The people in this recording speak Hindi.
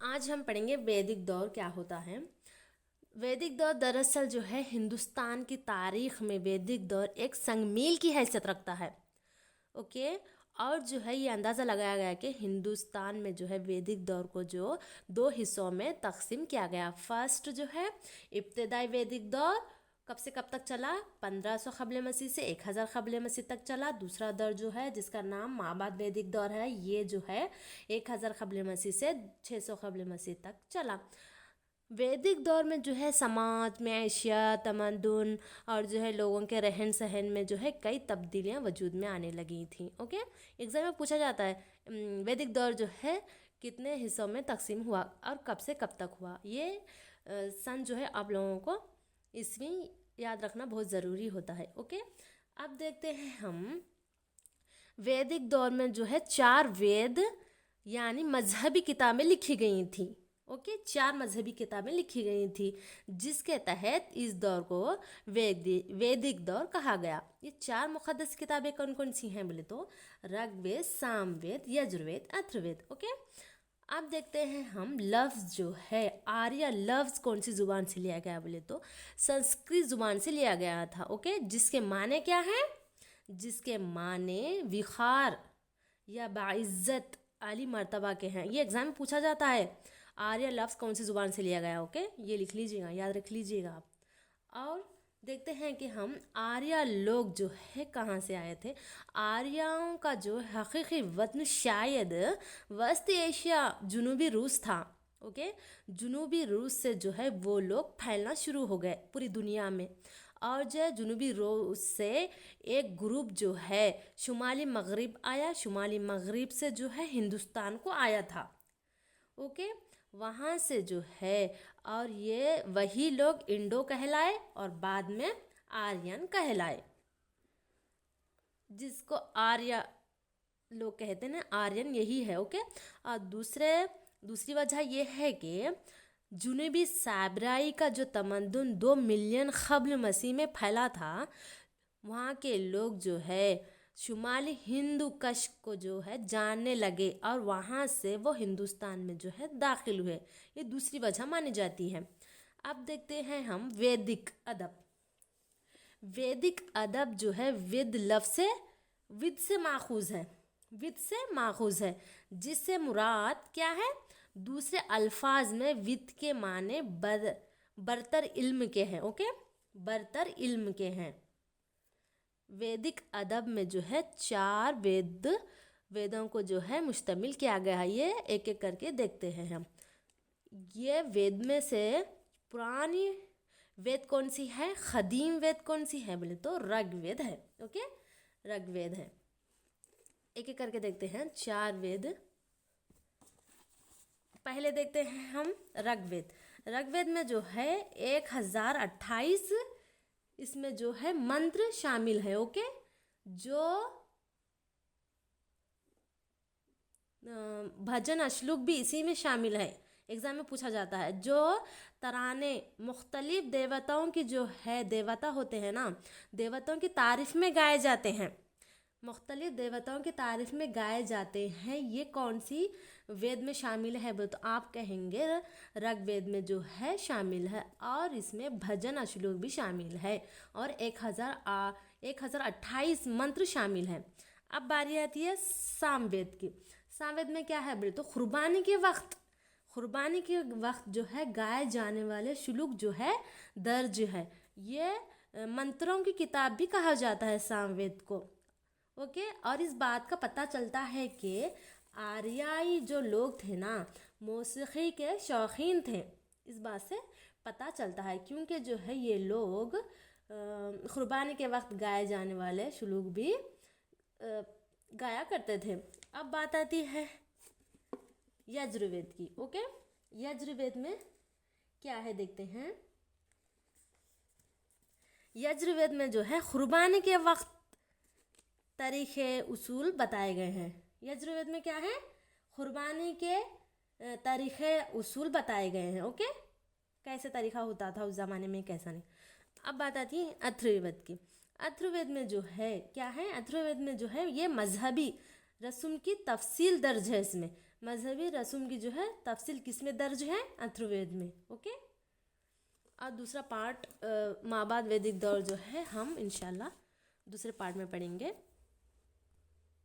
आज हम पढ़ेंगे वैदिक दौर क्या होता है। वैदिक दौर दरअसल जो है हिंदुस्तान की तारीख में वैदिक दौर एक संगमील की हैसियत रखता है। ओके। और जो है ये अंदाज़ा लगाया गया कि हिंदुस्तान में जो है वैदिक दौर को जो दो हिस्सों में तकसीम किया गया। फर्स्ट जो है इब्तदाई वैदिक दौर कब से कब तक चला, 1500 क़ब्ल मसीह से 1000 क़ब्ल मसीह तक चला। दूसरा दौर जो है जिसका नाम माबाद वैदिक दौर है, ये जो है 1000 क़ब्ल मसीह से 600 क़ब्ल मसीह तक चला। वैदिक दौर में जो है समाज में एशिया तमद्दुन और जो है लोगों के रहन सहन में जो है कई तब्दीलियां वजूद में आने लगी थी। ओके। एग्जाम में पूछा जाता है वैदिक दौर जो है कितने हिस्सों में तकसीम हुआ और कब से कब तक हुआ। ये सन जो है आप लोगों को इसमें याद रखना बहुत ज़रूरी होता है। ओके। अब देखते हैं हम वैदिक दौर में जो है 4 वेद यानी मजहबी किताबें लिखी गई थी। ओके, 4 मजहबी किताबें लिखी गई थी जिसके तहत इस दौर को वैदिक दौर कहा गया। ये 4 मुक़द्दस किताबें कौन कौन सी हैं बोले तो ऋग्वेद, सामवेद, यजुर्वेद, अथर्ववेद। ओके। अब देखते हैं हम लफ्ज़ जो है आर्य लफ्ज़ कौन सी ज़ुबान से लिया गया बोले तो संस्कृत ज़ुबान से लिया गया था। ओके, जिसके माने क्या है, जिसके माने विखार या बाइज्जत आली मर्तबा के हैं। ये एग्जाम में पूछा जाता है आर्य लफ्ज़ कौन सी ज़ुबान से लिया गया। ओके, ये लिख लीजिएगा, याद रख लीजिएगा आप। और देखते हैं कि हम आर्य लोग जो है कहाँ से आए थे। आर्यों का जो हकीकी वतन शायद वस्त एशिया जुनूबी रूस था। ओके, जुनूबी रूस से जो है वो लोग फैलना शुरू हो गए पूरी दुनिया में। और जो जुनूबी रूस से एक ग्रुप जो है शुमाली मगरिब आया, शुमाली मगरिब से जो है हिंदुस्तान को आया था। ओके, वहाँ से जो है और ये वही लोग इंडो कहलाए और बाद में आर्यन कहलाए, जिसको आर्य लोग कहते हैं ना, आर्यन यही है। ओके। और दूसरी वजह ये है कि जुनूबी साबराई का जो तमद्दुन 2 मिलियन क़ब्ल मसीह में फैला था, वहाँ के लोग जो है शुमाली हिंदू कश को जो है जानने लगे और वहाँ से वो हिंदुस्तान में जो है दाखिल हुए। ये दूसरी वजह मानी जाती है। अब देखते हैं हम वैदिक अदब। वैदिक अदब जो है विद से माखूज़ है, विद से माखूज़ है, जिससे मुराद क्या है, दूसरे अल्फाज में विद के माने बरतर इल्म के हैं। ओके, बरतर इल्म के हैं। वैदिक अदब में जो है 4 वेदों को जो है मुश्तमिल किया गया है। ये एक एक करके देखते हैं हम। ये वेद में से पुरानी वेद कौन सी है, खदीम वेद कौन सी है बोले तो ऋग्वेद है। ओके, ऋग्वेद है। एक एक करके देखते हैं 4 वेद। पहले देखते हैं हम ऋग्वेद। ऋग्वेद में जो है 1028 इसमें जो है मंत्र शामिल है। ओके, जो भजन अश्लोक भी इसी में शामिल है। एग्जाम में पूछा जाता है जो तराने मुख्तलिफ देवताओं की जो है, देवता होते हैं ना, देवताओं की तारीफ में गाए जाते हैं, मुख्तलिफ देवताओं की तारीफ में गाए जाते हैं। ये कौन सी वेद में शामिल है बोले तो आप कहेंगे ऋग्वेद में जो है शामिल है। और इसमें भजन अश्लोक भी शामिल है और 1028 मंत्र शामिल है। अब बारी आती है सामवेद की। सामवेद में क्या है बोले तो कुर्बानी के वक्त जो है गाए जाने वाले श्लोक जो है दर्ज है। ये मंत्रों की किताब भी कहा जाता है सामवेद को। ओके। और इस बात का पता चलता है कि आर्याई जो लोग थे ना, मौसीकी के शौकीन थे। इस बात से पता चलता है क्योंकि जो है ये लोग कुर्बानी के वक्त गाए जाने वाले श्लोक भी गाया करते थे। अब बात आती है यजुर्वेद की। ओके, यजुर्वेद में क्या है देखते हैं। यजुर्वेद में जो है कुर्बानी के वक्त तरीक़े उसूल बताए गए हैं। यजुर्वेद में क्या है, कुर्बानी के तरीक़े उसूल बताए गए हैं। ओके, कैसे तरीक़ा होता था उस ज़माने में, कैसा नहीं। अब बात आती है अथर्ववेद की। अथर्ववेद में जो है क्या है, अथर्ववेद में जो है ये मजहबी रस्म की तफसील दर्ज है। इसमें मजहबी रस्म की जो है तफसील किस में दर्ज है? अथर्ववेद में। ओके। और दूसरा पार्ट माबाद वैदिक दौर जो है हम इंशाल्लाह दूसरे पार्ट में पढ़ेंगे।